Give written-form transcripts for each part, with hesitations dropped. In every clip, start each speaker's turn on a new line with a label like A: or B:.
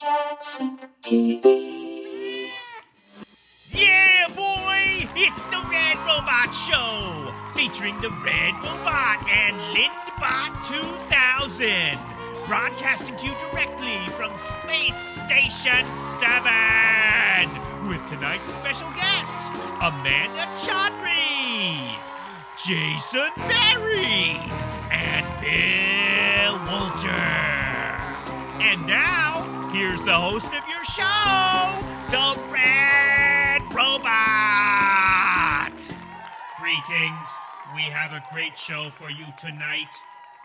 A: CatSynth TV.
B: Yeah, boy! It's the Red Robot Show, featuring the Red Robot and Lyndebot 2000, broadcasting to you directly from Space Station 7, with tonight's special guests, Amanda Chaudhary, Jason Berry, and Bill Wolter. And now, here's the host of your show, the Red Robot! Greetings. We have a great show for you tonight.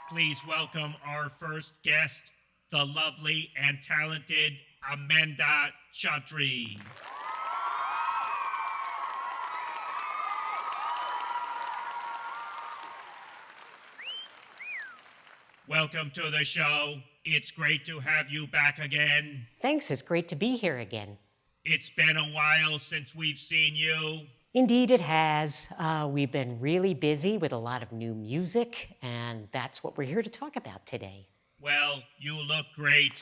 B: Please welcome our first guest, the lovely and talented Amanda Chaudhary. Welcome to the show. It's great to have you back again.
C: Thanks, it's great to be here again.
B: It's been a while since we've seen you.
C: Indeed it has. We've been really busy with a lot of new music, and that's what we're here to talk about today.
B: Well, you look great.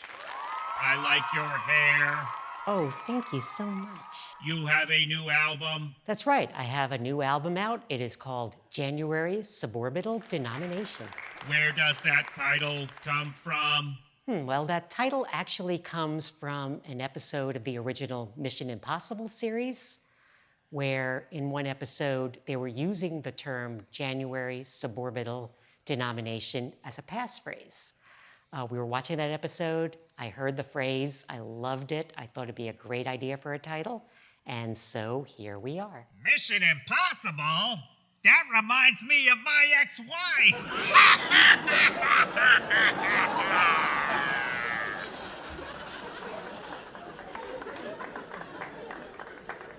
B: I like your hair.
C: Oh, thank you so much.
B: You have a new album.
C: That's right, I have a new album out. It is called January's Suborbital Denomination.
B: Where does that title come from?
C: Well, that title actually comes from an episode of the original Mission Impossible series, where in one episode they were using the term January Suborbital Denomination as a passphrase. We were watching that episode, I heard the phrase, I loved it, I thought it'd be a great idea for a title, and so here we are.
B: Mission Impossible? That reminds me of my ex-wife.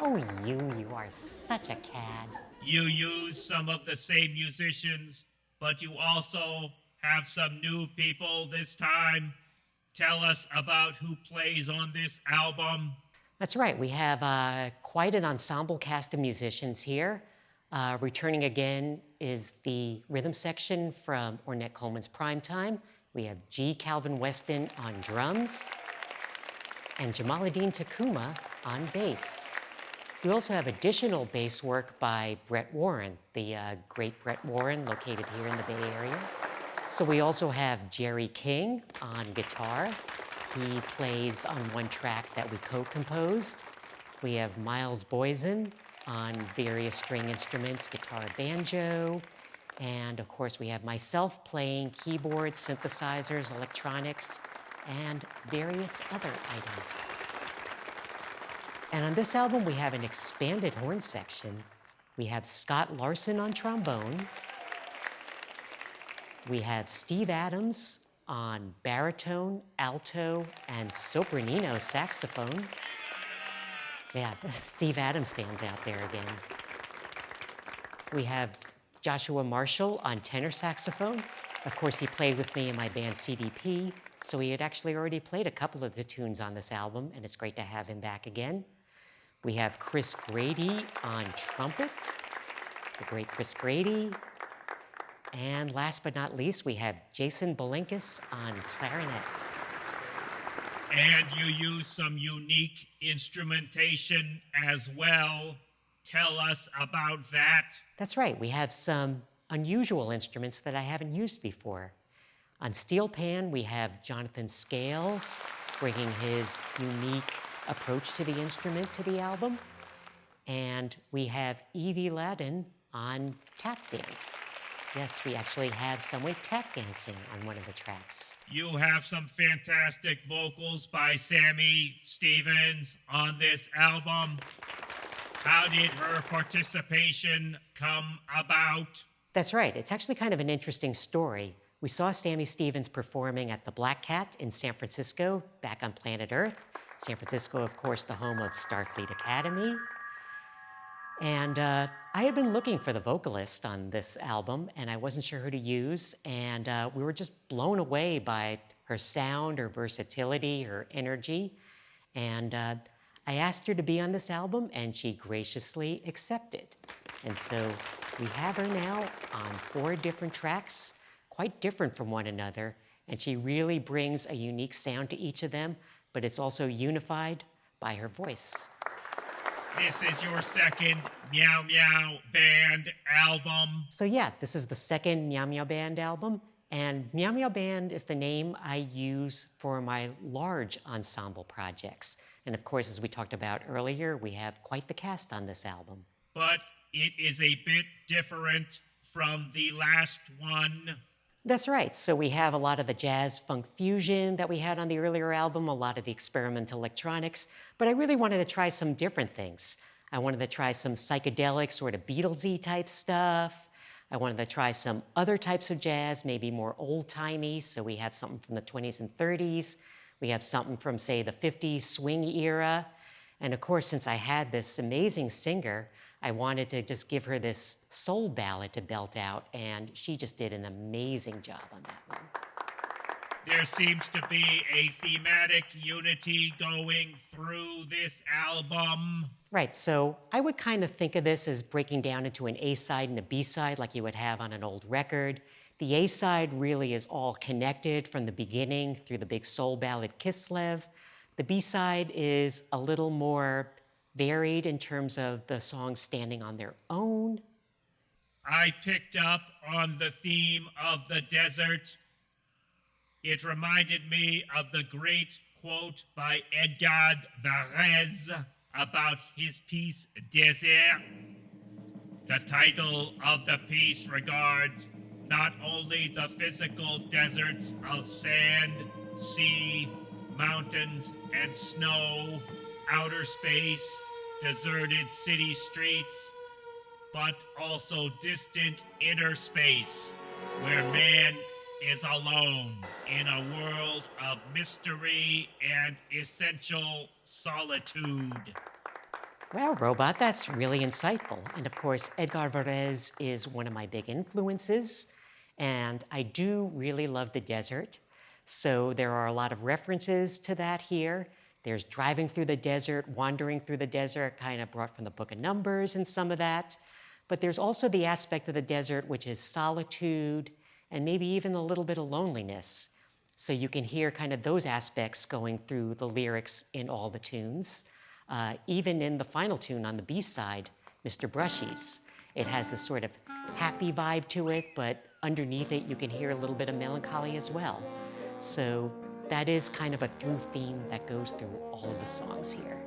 C: Oh, you are such a cad.
B: You use some of the same musicians, but you also have some new people this time. Tell us about who plays on this album.
C: That's right, we have quite an ensemble cast of musicians here. Returning again is the rhythm section from Ornette Coleman's Primetime. We have G. Calvin Weston on drums and Jamaluddin Takuma on bass. We also have additional bass work by Brett Warren, the great Brett Warren located here in the Bay Area. So we also have Jerry King on guitar. He plays on one track that we co-composed. We have Miles Boysen on various string instruments, guitar, banjo, and of course we have myself playing keyboards, synthesizers, electronics, and various other items. And on this album we have an expanded horn section. We have Scott Larson on trombone. We have Steve Adams on baritone, alto, and sopranino saxophone. Yeah, Steve Adams fans out there again. We have Joshua Marshall on tenor saxophone. Of course, he played with me in my band CDP, so he had actually already played a couple of the tunes on this album, and it's great to have him back again. We have Chris Grady on trumpet, the great Chris Grady. And last but not least, we have Jason Belinkis on clarinet.
B: And you use some unique instrumentation as well. Tell us about that.
C: That's right. We have some unusual instruments that I haven't used before. On steel pan, we have Jonathan Scales bringing his unique approach to the instrument to the album. And we have Evie Ladin on tap dance. Yes, we actually have someone tap dancing on one of the tracks.
B: You have some fantastic vocals by Sammy Stevens on this album. How did her participation come about?
C: That's right. It's actually kind of an interesting story. We saw Sammy Stevens performing at the Black Cat in San Francisco, back on planet Earth. San Francisco, of course, the home of Starfleet Academy. And I had been looking for the vocalist on this album, and I wasn't sure who to use, and we were just blown away by her sound, her versatility, her energy, and I asked her to be on this album, and she graciously accepted. And so we have her now on 4 different tracks, quite different from one another, and she really brings a unique sound to each of them, but it's also unified by her voice.
B: This is your second Meow Meow Band album.
C: So yeah, this is the second Meow Meow Band album, and Meow Meow Band is the name I use for my large ensemble projects. And of course, as we talked about earlier, we have quite the cast on this album.
B: But it is a bit different from the last one.
C: That's right. So we have a lot of the jazz funk fusion that we had on the earlier album, a lot of the experimental electronics, but I really wanted to try some different things. I wanted to try some psychedelic, sort of Beatlesy type stuff. I wanted to try some other types of jazz, maybe more old-timey, so we have something from the 20s and 30s. We have something from, say, the 50s swing era. And of course, since I had this amazing singer, I wanted to just give her this soul ballad to belt out, and she just did an amazing job on that one.
B: There seems to be a thematic unity going through this album.
C: Right, so I would kind of think of this as breaking down into an A-side and a B-side like you would have on an old record. The A-side really is all connected from the beginning through the big soul ballad Kislev. The B-side is a little more varied in terms of the songs standing on their own.
B: I picked up on the theme of the desert. It reminded me of the great quote by Edgar Varese about his piece Désert. The title of the piece regards not only the physical deserts of sand, sea, mountains, and snow, outer space, deserted city streets, but also distant inner space, where man is alone in a world of mystery and essential solitude.
C: Well, Robot, that's really insightful. And of course, Edgar Varese is one of my big influences, and I do really love the desert. So there are a lot of references to that here. There's driving through the desert, wandering through the desert, kind of brought from the Book of Numbers and some of that. But there's also the aspect of the desert which is solitude and maybe even a little bit of loneliness. So you can hear kind of those aspects going through the lyrics in all the tunes. Even in the final tune on the B-side, Mr. Brushies, it has this sort of happy vibe to it, but underneath it you can hear a little bit of melancholy as well. So that is kind of a through theme that goes through all of the songs here.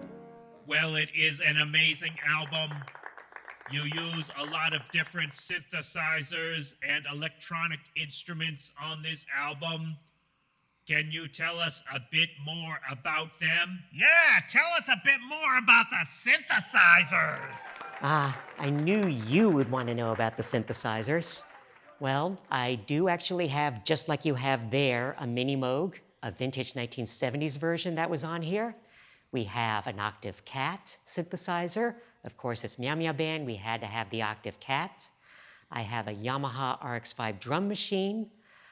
B: Well, it is an amazing album. You use a lot of different synthesizers and electronic instruments on this album. Can you tell us a bit more about them? Yeah, tell us a bit more about the synthesizers.
C: I knew you would want to know about the synthesizers. Well, I do actually have, just like you have there, a Mini Moog, a vintage 1970s version that was on here. We have an Octave Cat synthesizer. Of course, it's Meow Meow Band. We had to have the Octave Cat. I have a Yamaha RX-5 drum machine.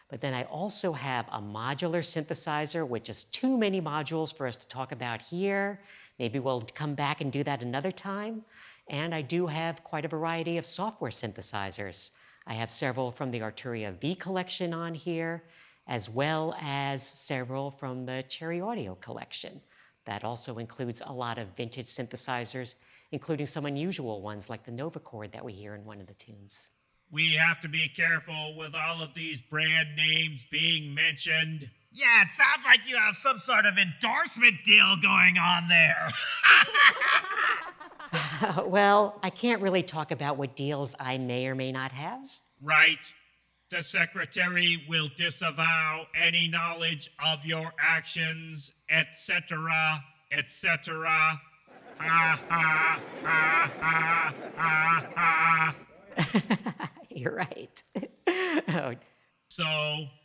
C: But then I also have a modular synthesizer, which is too many modules for us to talk about here. Maybe we'll come back and do that another time. And I do have quite a variety of software synthesizers. I have several from the Arturia V collection on here, as well as several from the Cherry Audio collection. That also includes a lot of vintage synthesizers, including some unusual ones like the Novacord that we hear in one of the tunes.
B: We have to be careful with all of these brand names being mentioned. Yeah, it sounds like you have some sort of endorsement deal going on there.
C: Well, I can't really talk about what deals I may or may not have.
B: Right. The secretary will disavow any knowledge of your actions, etc., etc. Ha ha ha ha ha ha.
C: You're right. Oh.
B: So,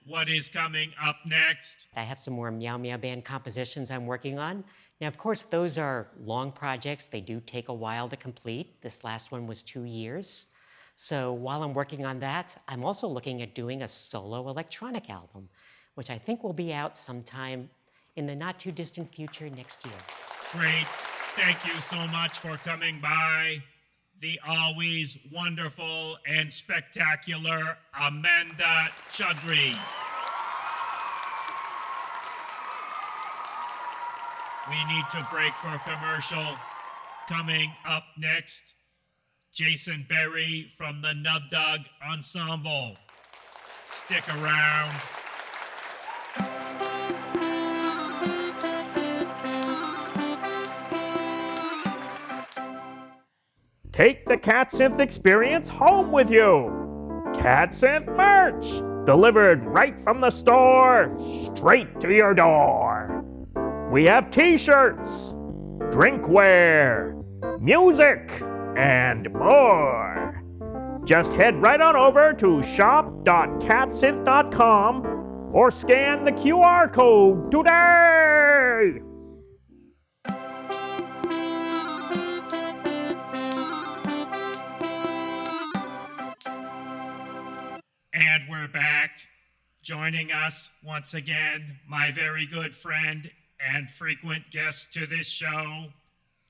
B: what is coming up next?
C: I have some more Meow Meow Band compositions I'm working on. Now, of course, those are long projects. They do take a while to complete. This last one was 2 years. So while I'm working on that, I'm also looking at doing a solo electronic album, which I think will be out sometime in the not too distant future next year.
B: Great. Thank you so much for coming by. The always wonderful and spectacular Amanda Chaudhary. We need to break for a commercial. Coming up next, Jason Berry from the Nubdug Ensemble. Stick around.
D: Take the CatSynth experience home with you. CatSynth merch, delivered right from the store, straight to your door. We have t-shirts, drinkware, music, and more. Just head right on over to shop.catsynth.com or scan the QR code today.
B: And we're back. Joining us once again, my very good friend and frequent guest to this show,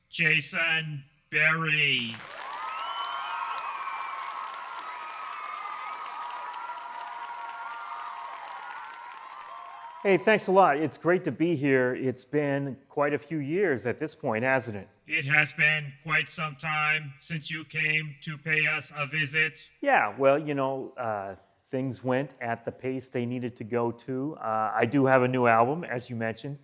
B: Jason Berry.
D: Hey, thanks a lot. It's great to be here. It's been quite a few years at this point, hasn't it?
B: It has been quite some time since you came to pay us a visit.
D: Yeah, well, things went at the pace they needed to go to. I do have a new album, as you mentioned.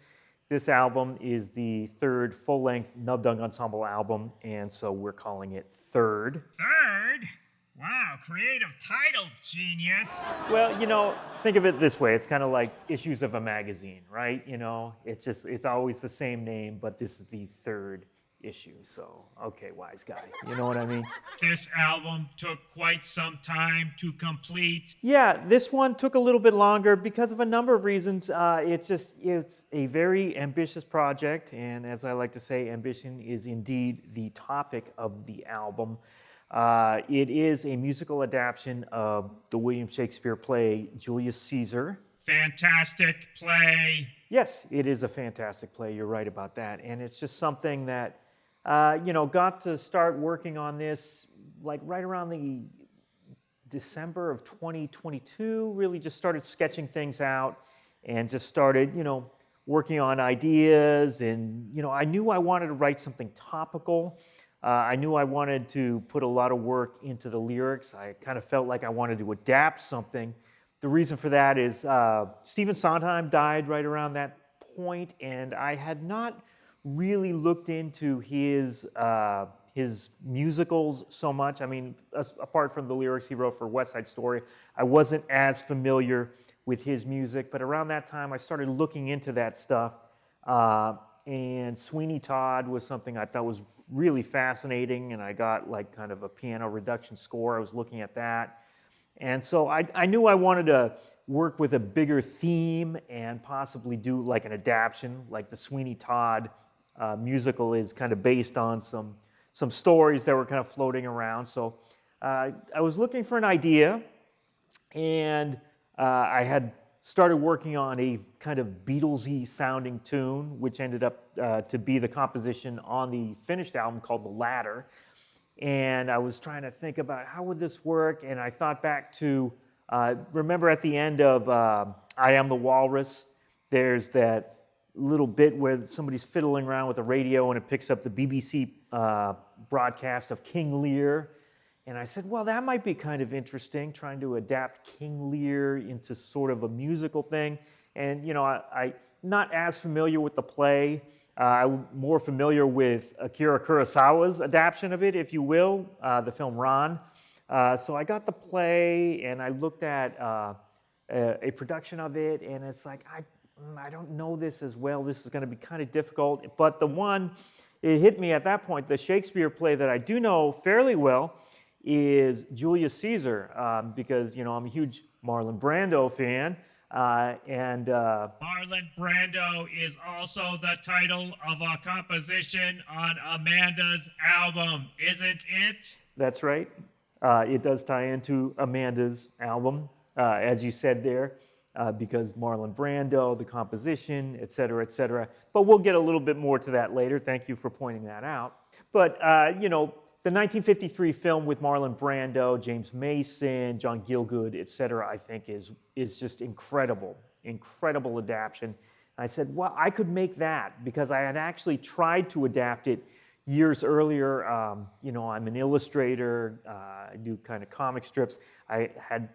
D: This album is the third full-length Nubdug Ensemble album, and so we're calling it Third.
B: Third? Wow, creative title, genius.
D: Well, think of it this way. It's kind of like issues of a magazine, right? It's always the same name, but this is the third issue. So, okay, wise guy. You know what I mean?
B: This album took quite some time to complete.
D: Yeah, this one took a little bit longer because of a number of reasons. It's a very ambitious project, and as I like to say, ambition is indeed the topic of the album. It is a musical adaptation of the William Shakespeare play Julius Caesar.
B: Fantastic play.
D: Yes, it is a fantastic play. You're right about that. And it's just something that, got to start working on this like right around the December of 2022, really just started sketching things out and just started, working on ideas. And, I knew I wanted to write something topical. I knew I wanted to put a lot of work into the lyrics. I kind of felt like I wanted to adapt something. The reason for that is Stephen Sondheim died right around that point, and I had not really looked into his musicals so much. I mean, apart from the lyrics he wrote for West Side Story, I wasn't as familiar with his music. But around that time, I started looking into that stuff. And Sweeney Todd was something I thought was really fascinating, and I got like kind of a piano reduction score. I was looking at that. And so I knew I wanted to work with a bigger theme and possibly do like an adaptation, like the Sweeney Todd musical is kind of based on some stories that were kind of floating around. So I was looking for an idea, and I had started working on a kind of Beatlesy sounding tune, which ended up to be the composition on the finished album called The Ladder. And I was trying to think about how would this work, and I thought back to, remember at the end of I Am the Walrus, there's that little bit where somebody's fiddling around with a radio and it picks up the BBC broadcast of King Lear. And I said, well, that might be kind of interesting, trying to adapt King Lear into sort of a musical thing. And, I'm not as familiar with the play. I'm more familiar with Akira Kurosawa's adaptation of it, if you will, the film Ran. So I got the play, and I looked at a production of it, and it's like, I don't know this as well. This is going to be kind of difficult. But it hit me at that point, the Shakespeare play that I do know fairly well is Julius Caesar, because, I'm a huge Marlon Brando fan.
B: Marlon Brando is also the title of a composition on Amanda's album, isn't it?
D: That's right. It does tie into Amanda's album, as you said there, because Marlon Brando, the composition, et cetera, et cetera. But we'll get a little bit more to that later. Thank you for pointing that out. But, the 1953 film with Marlon Brando, James Mason, John Gielgud, et cetera, I think is just incredible adaptation. I said, well, I could make that because I had actually tried to adapt it years earlier. You know, I'm an illustrator, I do kind of comic strips. I had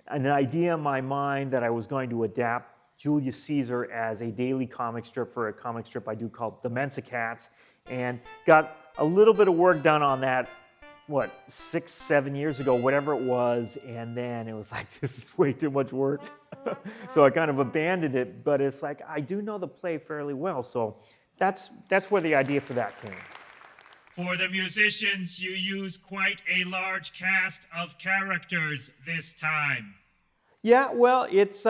D: an idea in my mind that I was going to adapt Julius Caesar as a daily comic strip for a comic strip I do called The Mensa Cats, and got a little bit of work done on that, what, 6, 7 years ago, whatever it was, and then it was like, this is way too much work. So I kind of abandoned it, but it's like, I do know the play fairly well, so that's where the idea for that came.
B: For the musicians, you use quite a large cast of characters this time.
D: Yeah, well, it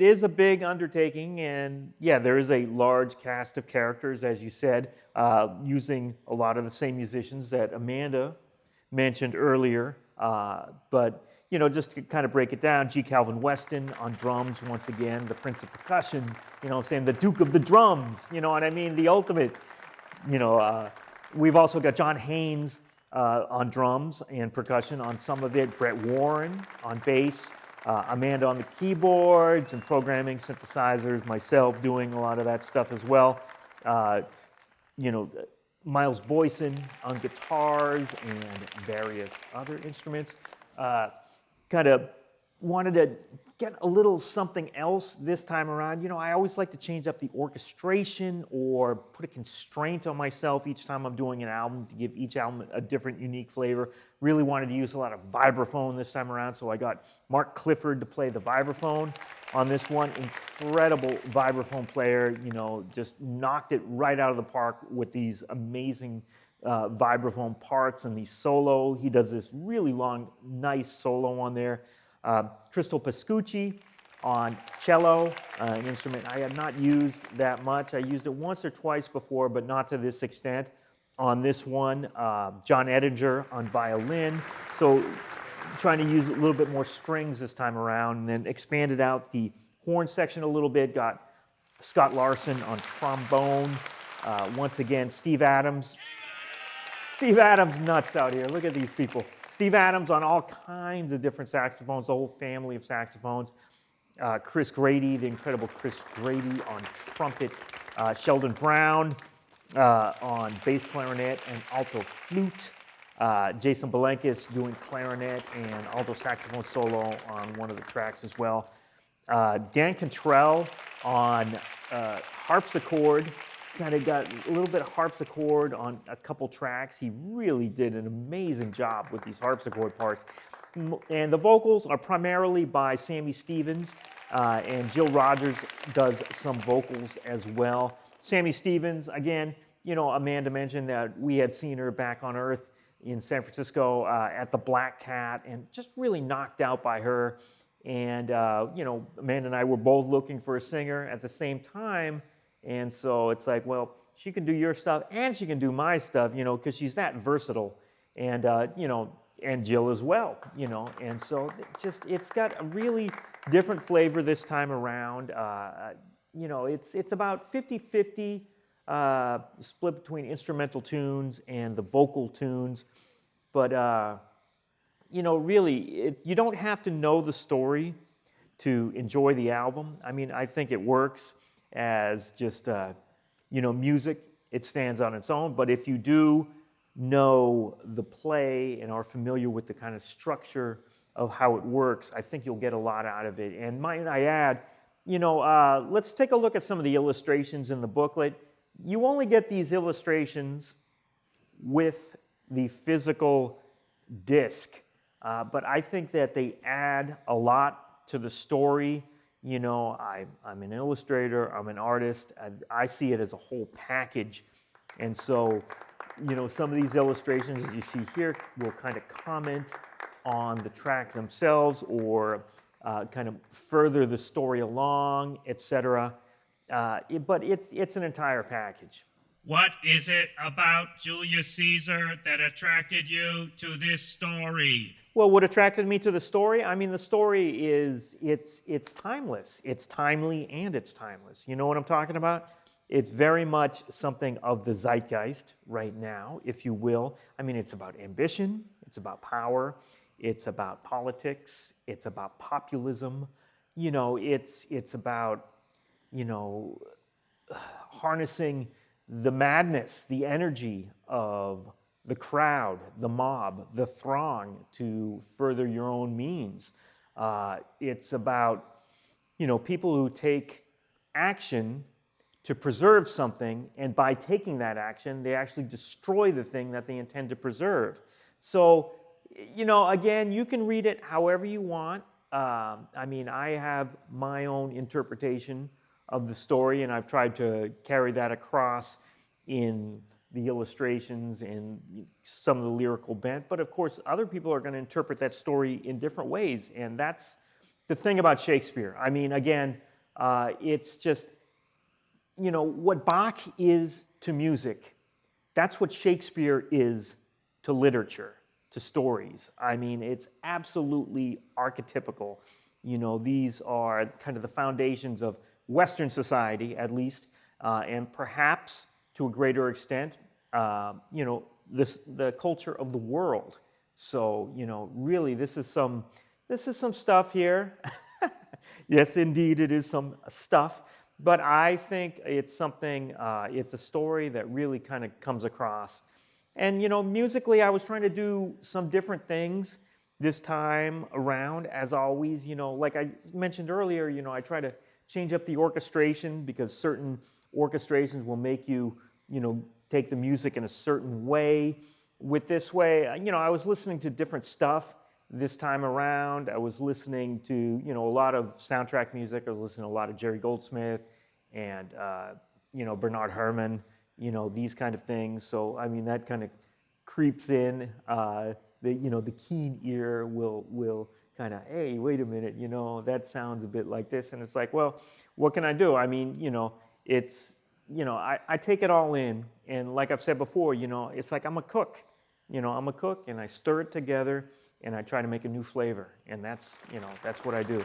D: is a big undertaking, and yeah, there is a large cast of characters, as you said, using a lot of the same musicians that Amanda mentioned earlier. But you know, just to kind of break it down, G. Calvin Weston on drums once again, the Prince of Percussion. You know, saying the Duke of the Drums. You know what I mean? The ultimate. You know, we've also got John Haynes on drums and percussion on some of it. Brett Warren on bass. Amanda on the keyboards and programming synthesizers, myself doing a lot of that stuff as well. You know, Miles Boyson on guitars and various other instruments. Kind of wanted to get a little something else this time around. You know, I always like to change up the orchestration or put a constraint on myself each time I'm doing an album to give each album a different, unique flavor. Really wanted to use a lot of vibraphone this time around, so I got Mark Clifford to play the vibraphone on this one. Incredible vibraphone player, you know, just knocked it right out of the park with these amazing vibraphone parts and the solo. He does this really long, nice solo on there. Crystal Pascucci on cello, an instrument I had not used that much. I used it once or twice before, but not to this extent. On this one, John Ettinger on violin. So trying to use a little bit more strings this time around, and then expanded out the horn section a little bit. Got Scott Larson on trombone. Once again, Steve Adams. Steve Adams nuts out here. Look at these people. Steve Adams on all kinds of different saxophones, the whole family of saxophones. Chris Grady, the incredible Chris Grady on trumpet. Sheldon Brown on bass clarinet and alto flute. Jason Belenkis doing clarinet and alto saxophone solo on one of the tracks as well. Dan Cantrell on harpsichord. Kind of got a little bit of harpsichord on a couple tracks. He really did an amazing job with these harpsichord parts. And the vocals are primarily by Sammy Stevens, and Jill Rogers does some vocals as well. Sammy Stevens, again, you know, Amanda mentioned that we had seen her back on Earth in San Francisco at the Black Cat, and just really knocked out by her. And, you know, Amanda and I were both looking for a singer at the same time. And so it's like, well, she can do your stuff and she can do my stuff, you know, because she's that versatile. And, you know, and Jill as well, you know. And so it's got a really different flavor this time around. You know, it's about 50-50 split between instrumental tunes and the vocal tunes. But, you know, really, you don't have to know the story to enjoy the album. I mean, I think it works as just, you know, music. It stands on its own. But if you do know the play and are familiar with the kind of structure of how it works, I think you'll get a lot out of it. And might I add, you know, let's take a look at some of the illustrations in the booklet. You only get these illustrations with the physical disc, but I think that they add a lot to the story. You know, I'm an illustrator, I'm an artist, I see it as a whole package. And so, you know, some of these illustrations, as you see here, will kind of comment on the track themselves or kind of further the story along, etc. But it's an entire package.
B: What is it about Julius Caesar that attracted you to this story?
D: Well, what attracted me to the story? I mean, the story is, it's timeless. It's timely and it's timeless. You know what I'm talking about? It's very much something of the zeitgeist right now, if you will. I mean, it's about ambition, it's about power, it's about politics, it's about populism. You know, it's about, you know, harnessing the madness, the energy of the crowd, the mob, the throng to further your own means. It's about, people who take action to preserve something, and by taking that action, they actually destroy the thing that they intend to preserve. So, again, you can read it however you want. I have my own interpretation of the story, and I've tried to carry that across in the illustrations and some of the lyrical bent. But of course, other people are going to interpret that story in different ways, and that's the thing about Shakespeare. It's just, what Bach is to music, that's what Shakespeare is to literature, to stories. It's absolutely archetypical. These are kind of the foundations of Western society, at least, and perhaps to a greater extent, the culture of the world. So, really, this is some stuff here. Yes, indeed, it is some stuff. But I think it's something, it's a story that really kind of comes across. And, musically, I was trying to do some different things this time around, as always. Like I mentioned earlier, I try to change up the orchestration because certain orchestrations will make you, take the music in a certain way. With this way, I was listening to different stuff this time around. I was listening to, a lot of soundtrack music. I was listening to a lot of Jerry Goldsmith and, Bernard Herrmann, these kind of things. So, that kind of creeps in. The keen ear will kind of, hey, wait a minute, that sounds a bit like this. And it's like, well, what can I do? It's, I take it all in. And like I've said before, it's like I'm a cook. I'm a cook, and I stir it together, and I try to make a new flavor. And that's what I do.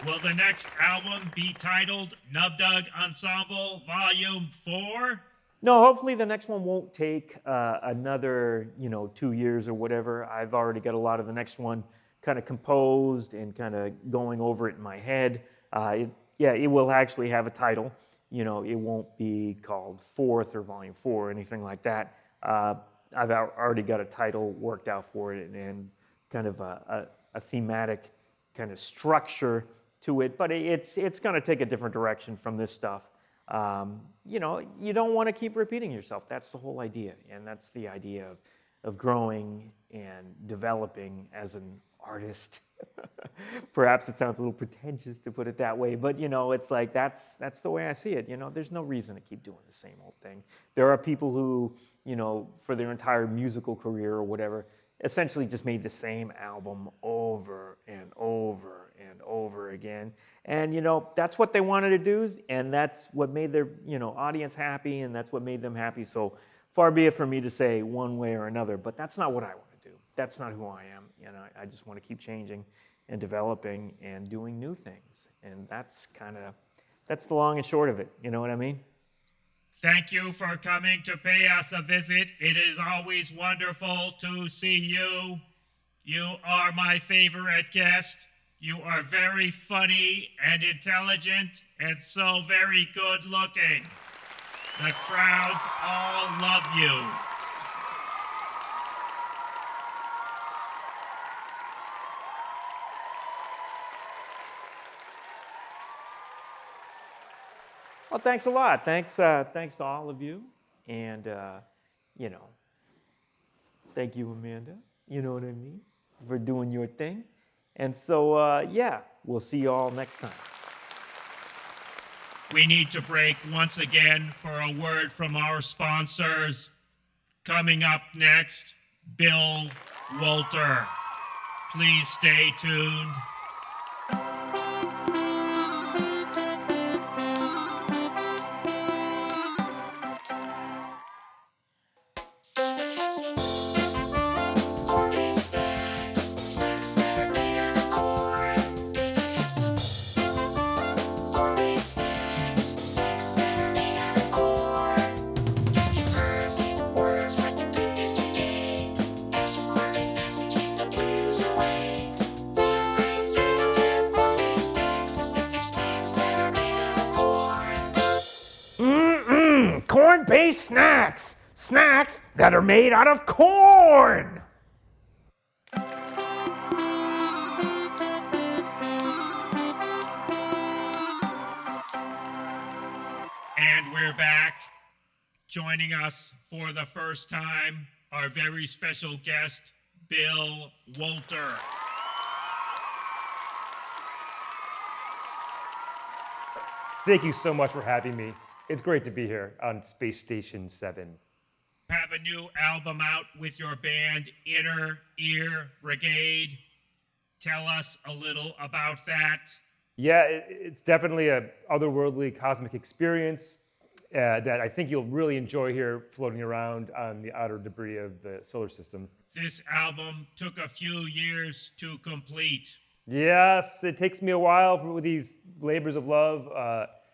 B: Will the next album be titled Nubdug Ensemble Volume 4?
D: No, hopefully the next one won't take another, 2 years or whatever. I've already got a lot of the next one kind of composed and kind of going over it in my head. It will actually have a title. It won't be called Fourth or Volume 4 or anything like that. I've already got a title worked out for it and kind of a thematic kind of structure to it, but it's going to take a different direction from this stuff. You don't want to keep repeating yourself. That's the whole idea, and that's the idea of growing and developing as an artist. Perhaps it sounds a little pretentious to put it that way, but it's like that's the way I see it. There's no reason to keep doing the same old thing. There are people who, for their entire musical career or whatever, essentially just made the same album over and over and over again. And, that's what they wanted to do, and that's what made their, audience happy, and that's what made them happy. So far be it from me to say one way or another, but that's not what I want to do. That's not who I am. I just want to keep changing and developing and doing new things. And that's the long and short of it. You know what I mean?
B: Thank you for coming to pay us a visit. It is always wonderful to see you. You are my favorite guest. You are very funny and intelligent and so very good looking. The crowds all love you.
D: Well, thanks a lot. Thanks to all of you, and thank you, Amanda. You know what I mean, for doing your thing. And so, we'll see you all next time.
B: We need to break once again for a word from our sponsors. Coming up next, Bill Wolter. Please stay tuned.
A: Snacks that are made out of corn. Gonna have some corn-based snacks that are made out of corn. Have you heard? Say the words, spread the good news today. Have some corn-based snacks and chase the blues away. One great thing about corn-based snacks is that they're snacks that are made out of corn.
D: snacks! Snacks that are made out of corn!
B: And we're back. Joining us for the first time, our very special guest, Bill Wolter.
E: Thank you so much for having me. It's great to be here on Space Station 7.
B: You have a new album out with your band, Ear Brigade. Tell us a little about that.
E: Yeah, it's definitely a otherworldly cosmic experience that I think you'll really enjoy here floating around on the outer debris of the solar system.
B: This album took a few years to complete.
E: Yes, it takes me a while with these labors of love,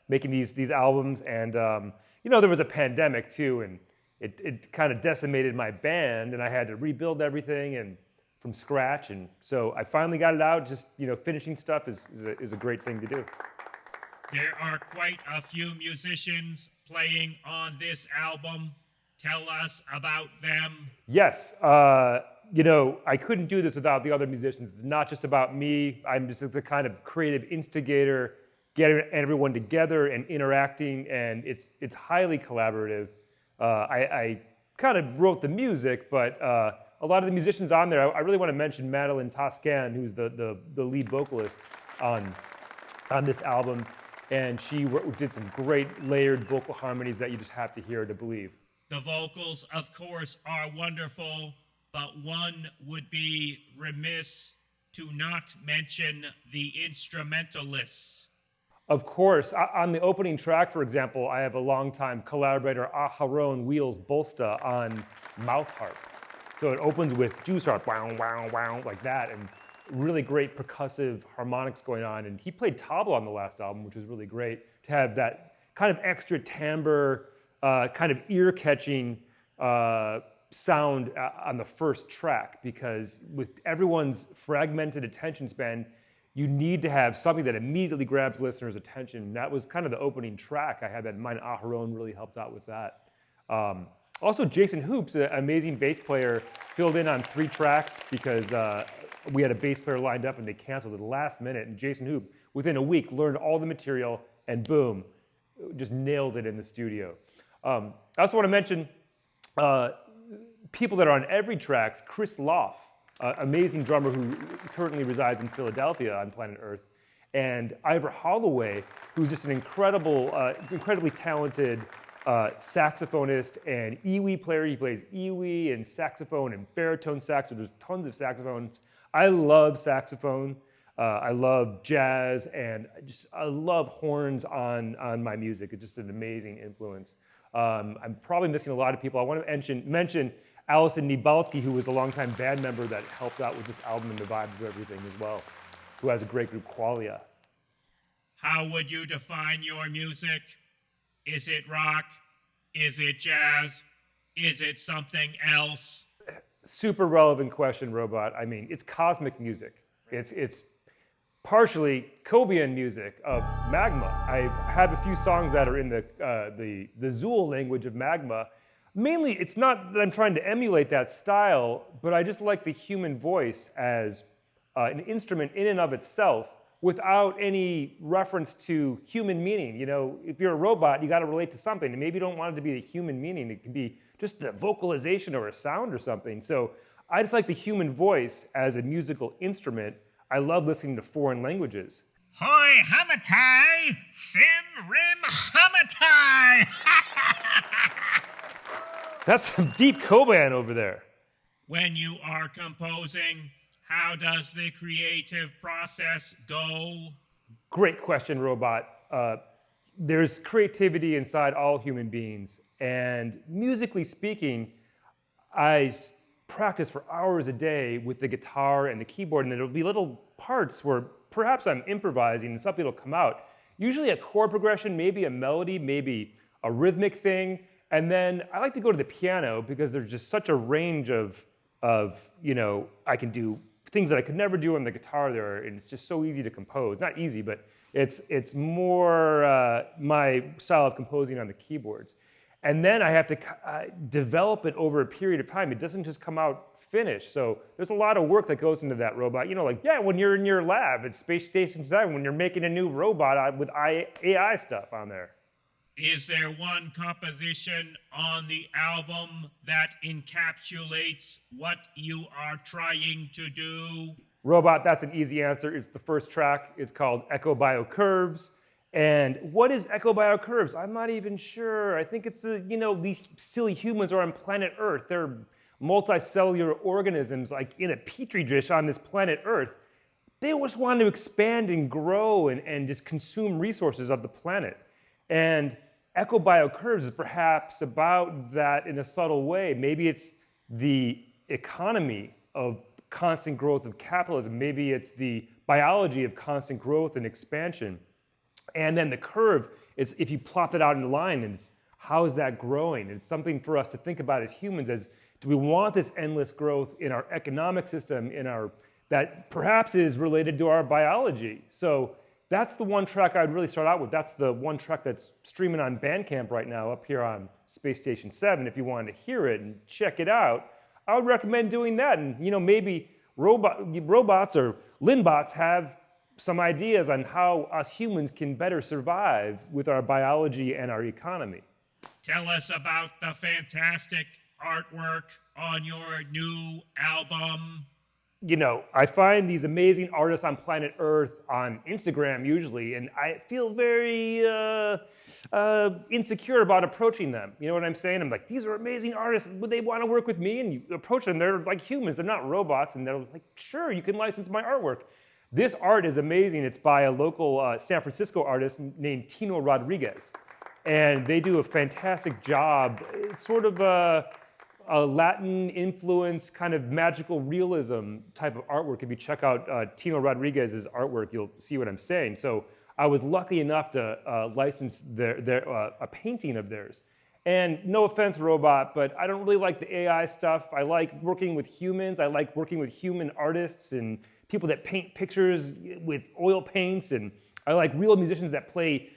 E: making these albums. And, there was a pandemic too, and it kind of decimated my band, and I had to rebuild everything and from scratch. And so I finally got it out. Just, finishing stuff is a great thing to do.
B: There are quite a few musicians playing on this album. Tell us about them.
E: Yes, I couldn't do this without the other musicians. It's not just about me. I'm just the kind of creative instigator, getting everyone together and interacting, and it's highly collaborative. I kind of wrote the music, but a lot of the musicians on there, I really want to mention Madeline Toscan, who's the lead vocalist on this album, and she did some great layered vocal harmonies that you just have to hear to believe.
B: The vocals, of course, are wonderful, but one would be remiss to not mention the instrumentalists.
E: Of course, on the opening track, for example, I have a longtime collaborator, Aharon Wheels Bolsta, on mouth harp. So it opens with juice harp, wow, wow, wow, like that, and really great percussive harmonics going on. And he played tabla on the last album, which was really great to have that kind of extra timbre, kind of ear-catching sound on the first track, because with everyone's fragmented attention span, you need to have something that immediately grabs listeners' attention. That was kind of the opening track. I had that in mind. Aharon really helped out with that. Also, Jason Hoops, an amazing bass player, filled in on 3 tracks because we had a bass player lined up and they canceled at the last minute. And Jason Hoop, within a week, learned all the material and boom, just nailed it in the studio. I also want to mention people that are on every track. Chris Loff, amazing drummer who currently resides in Philadelphia on planet Earth, and Ivor Holloway, who's just an incredibly talented saxophonist and iwi player. He plays iwi and saxophone and baritone sax, so there's tons of saxophones. I love saxophone. I love jazz, and I love horns on my music. It's just an amazing influence. I'm probably missing a lot of people. I want to mention Allison Nibalski, who was a longtime band member that helped out with this album and the vibe of everything as well, who has a great group, Qualia.
B: How would you define your music? Is it rock? Is it jazz? Is it something else?
E: Super relevant question, Robot. I mean, it's cosmic music. It's partially Cobian music of magma. I have a few songs that are in the Zool language of magma. Mainly, it's not that I'm trying to emulate that style, but I just like the human voice as an instrument in and of itself without any reference to human meaning. If you're a robot, you got to relate to something, and maybe you don't want it to be the human meaning. It can be just a vocalization or a sound or something. So I just like the human voice as a musical instrument. I love listening to foreign languages.
B: Hoi hamatai, sim rim hamatai.
E: That's some deep Coban over there.
B: When you are composing, how does the creative process go?
E: Great question, Robot. There's creativity inside all human beings. And musically speaking, I practice for hours a day with the guitar and the keyboard, and there'll be little parts where perhaps I'm improvising and something will come out. Usually a chord progression, maybe a melody, maybe a rhythmic thing. And then I like to go to the piano because there's just such a range of I can do things that I could never do on the guitar there, and it's just so easy to compose. Not easy, but it's more my style of composing on the keyboards. And then I have to develop it over a period of time. It doesn't just come out finished. So there's a lot of work that goes into that robot. You know, like, yeah, when you're in your lab at Space Station 7, when you're making a new robot with AI stuff on there.
B: Is there one composition on the album that encapsulates what you are trying to do?
E: Robot, that's an easy answer. It's the first track. It's called Echo Bio Curves. And what is Echo Bio Curves? I'm not even sure. I think it's, you know, these silly humans are on planet Earth. They're multicellular organisms, like in a petri dish on this planet Earth. They just want to expand and grow and just consume resources of the planet. And Echo Bio Curves is perhaps about that in a subtle way. Maybe it's the economy of constant growth of capitalism. Maybe it's the biology of constant growth and expansion. And then the curve is, if you plop it out in a line, and it's how is that growing? It's something for us to think about as humans. As do we want this endless growth in our economic system, that perhaps is related to our biology? So that's the one track I'd really start out with. That's the one track that's streaming on Bandcamp right now up here on Space Station 7. If you wanted to hear it and check it out, I would recommend doing that. And you know, maybe robots or Lyndebots have some ideas on how us humans can better survive with our biology and our economy.
B: Tell us about the fantastic artwork on your new album.
E: You know, I find these amazing artists on planet Earth on Instagram usually, and I feel very insecure about approaching them. You know what I'm saying? I'm like, these are amazing artists. Would they want to work with me? And you approach them, they're like humans. They're not robots. And they're like, sure, you can license my artwork. This art is amazing. It's by a local San Francisco artist named Tino Rodriguez. And they do a fantastic job. It's sort of a Latin influence, kind of magical realism type of artwork. If you check out Tino Rodriguez's artwork, you'll see what I'm saying. So I was lucky enough to license a painting of theirs. And no offense, robot, but I don't really like the AI stuff. I like working with humans. I like working with human artists and people that paint pictures with oil paints. And I like real musicians that play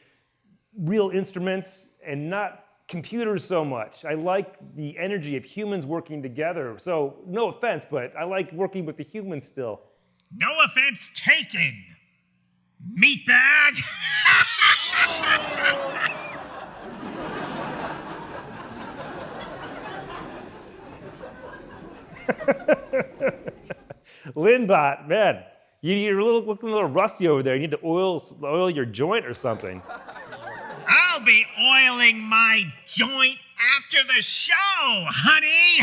E: real instruments and not computers so much. I like the energy of humans working together. So no offense, but I like working with the humans still.
B: No offense taken, meatbag.
E: Lyndebot, man, you're looking a little rusty over there. You need to oil your joint or something.
B: I'll be oiling my joint after the show, honey.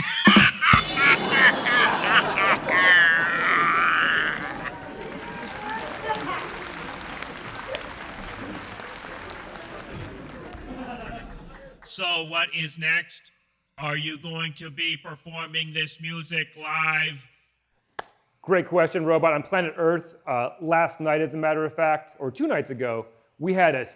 B: So what is next? Are you going to be performing this music live?
E: Great question, Robot. On planet Earth, last night, as a matter of fact, or 2 nights ago, we had an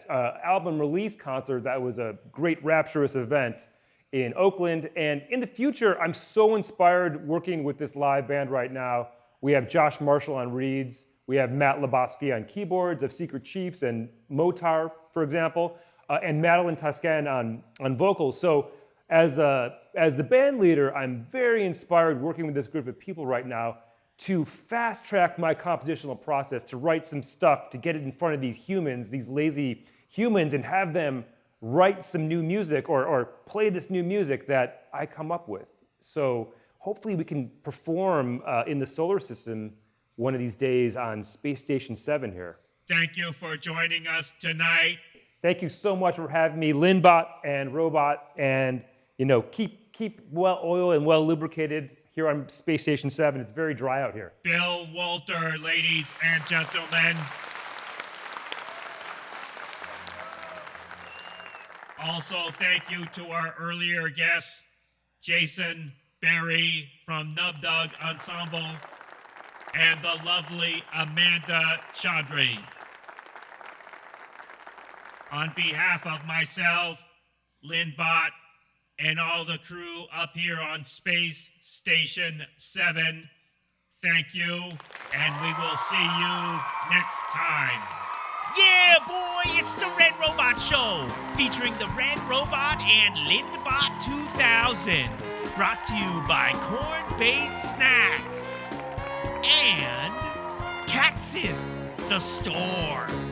E: album release concert that was a great rapturous event in Oakland. And in the future, I'm so inspired working with this live band right now. We have Josh Marshall on reeds. We have Matt Lebowski on keyboards of Secret Chiefs and Motar, for example, and Madeline Toscan on vocals. So as the band leader, I'm very inspired working with this group of people right now to fast track my compositional process, to write some stuff, to get it in front of these humans, these lazy humans, and have them write some new music or play this new music that I come up with. So hopefully we can perform in the solar system one of these days on Space Station 7 here.
B: Thank you for joining us tonight.
E: Thank you so much for having me, Lyndebot and Robot, and you know, keep well oiled and well lubricated here on Space Station 7. It's very dry out here.
B: Bill Wolter, ladies and gentlemen. Also, thank you to our earlier guests, Jason Berry from Nubdug Ensemble, and the lovely Amanda Chaudhary. On behalf of myself, Lyndebot, and all the crew up here on Space Station 7, thank you, and we will see you next time. Yeah, boy, it's the Red Robot Show, featuring the Red Robot and Lyndebot 2000. Brought to you by Corn-Based Snacks and CatSynth, the store.